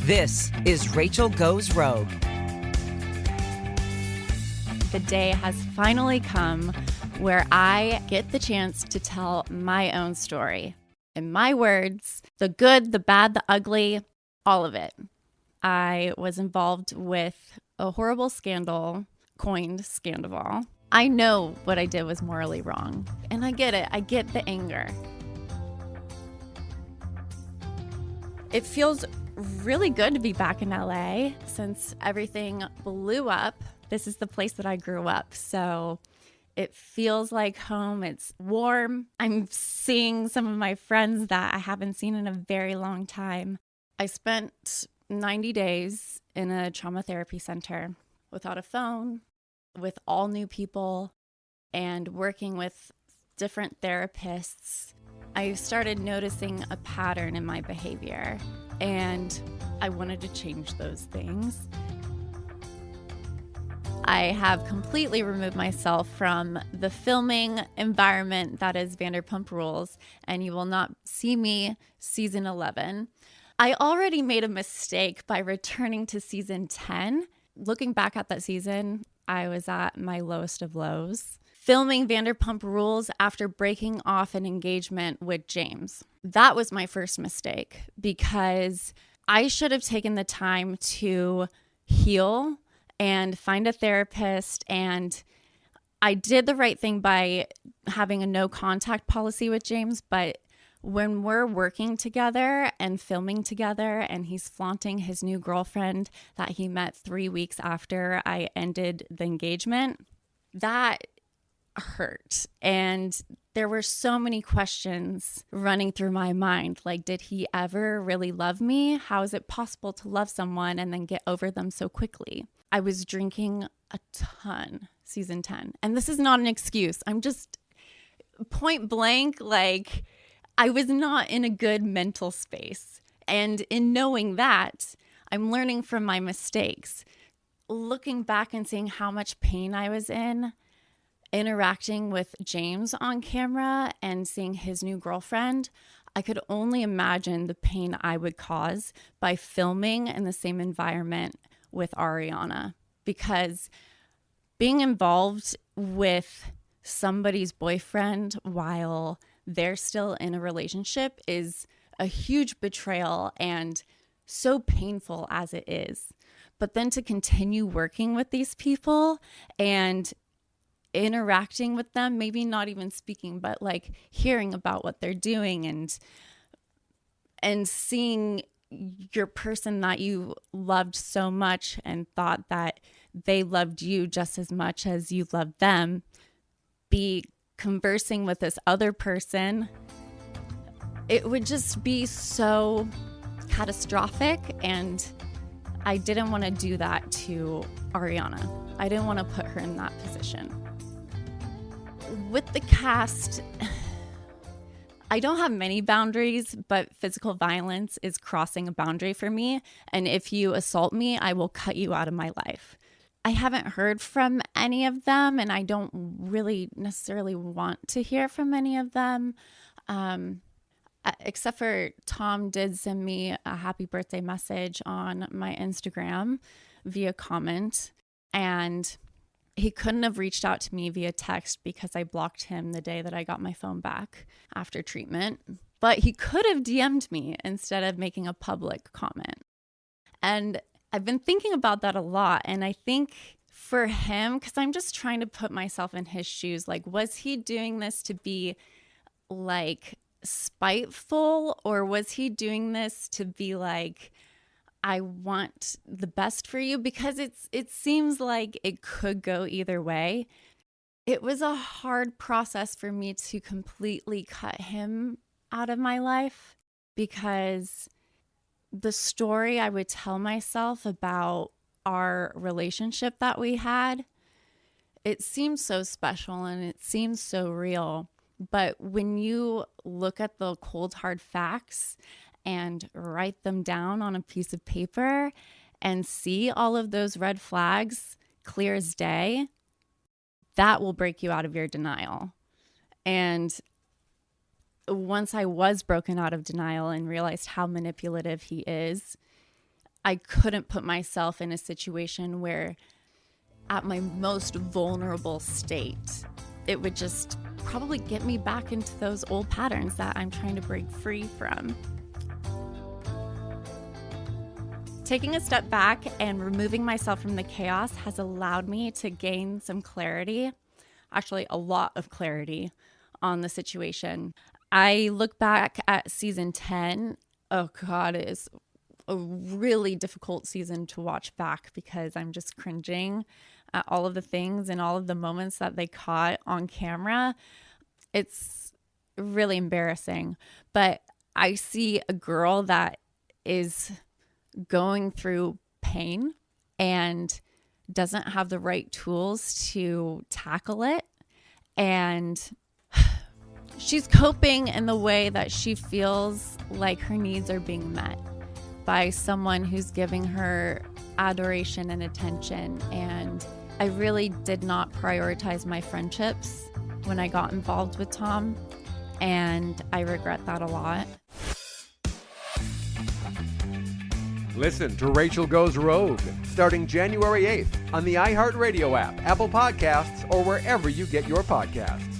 This is Rachel Goes Rogue. The day has finally come where I get the chance to tell my own story. In my words, the good, the bad, the ugly, all of it. I was involved with a horrible scandal, coined Scandival. I know what I did was morally wrong, and I get it. I get the anger. It feels really good to be back in LA since everything blew up. This is the place that I grew up, so it feels like home. It's warm. I'm seeing some of my friends that I haven't seen in a very long time. I spent 90 days in a trauma therapy center without a phone, with all new people, and working with different therapists. I started noticing a pattern in my behavior, and I wanted to change those things. I have completely removed myself from the filming environment that is Vanderpump Rules, and you will not see me season 11. I already made a mistake by returning to season 10. Looking back at that season, I was at my lowest of lows. Filming Vanderpump Rules after breaking off an engagement with James. That was my first mistake because I should have taken the time to heal and find a therapist, and I did the right thing by having a no contact policy with James, but when we're working together and filming together and he's flaunting his new girlfriend that he met 3 weeks after I ended the engagement, that hurt. And there were so many questions running through my mind. Like, did he ever really love me? How is it possible to love someone and then get over them so quickly? I was drinking a ton season 10. And this is not an excuse. I'm just point blank, like, I was not in a good mental space. And in knowing that, I'm learning from my mistakes. Looking back and seeing how much pain I was in, interacting with James on camera and seeing his new girlfriend, I could only imagine the pain I would cause by filming in the same environment with Ariana. Because being involved with somebody's boyfriend while they're still in a relationship is a huge betrayal and so painful as it is. But then to continue working with these people and interacting with them, maybe not even speaking, but like hearing about what they're doing and seeing your person that you loved so much and thought that they loved you just as much as you loved them be conversing with this other person, it would just be so catastrophic. And I didn't want to do that to Ariana. I didn't want to put her in that position. With the cast, I don't have many boundaries, but physical violence is crossing a boundary for me. And if you assault me, I will cut you out of my life. I haven't heard from any of them, and I don't really necessarily want to hear from any of them, except for Tom did send me a happy birthday message on my Instagram via comment, and he couldn't have reached out to me via text because I blocked him the day that I got my phone back after treatment. But he could have DM'd me instead of making a public comment. And I've been thinking about that a lot. And I think for him, because I'm just trying to put myself in his shoes, like, was he doing this to be like spiteful, or was he doing this to be like, I want the best for you? Because it seems like it could go either way. It was a hard process for me to completely cut him out of my life, because the story I would tell myself about our relationship that we had, it seemed so special and it seemed so real. But when you look at the cold, hard facts and write them down on a piece of paper and see all of those red flags clear as day, that will break you out of your denial. And once I was broken out of denial and realized how manipulative he is, I couldn't put myself in a situation where at my most vulnerable state, it would just probably get me back into those old patterns that I'm trying to break free from. Taking a step back and removing myself from the chaos has allowed me to gain some clarity, actually a lot of clarity on the situation. I look back at season 10. Oh God, it is a really difficult season to watch back because I'm just cringing at all of the things and all of the moments that they caught on camera. It's really embarrassing. But I see a girl that is going through pain and doesn't have the right tools to tackle it. And she's coping in the way that she feels like her needs are being met by someone who's giving her adoration and attention. And I really did not prioritize my friendships when I got involved with Tom, and I regret that a lot. Listen to Rachel Goes Rogue starting January 8th on the iHeartRadio app, Apple Podcasts, or wherever you get your podcasts.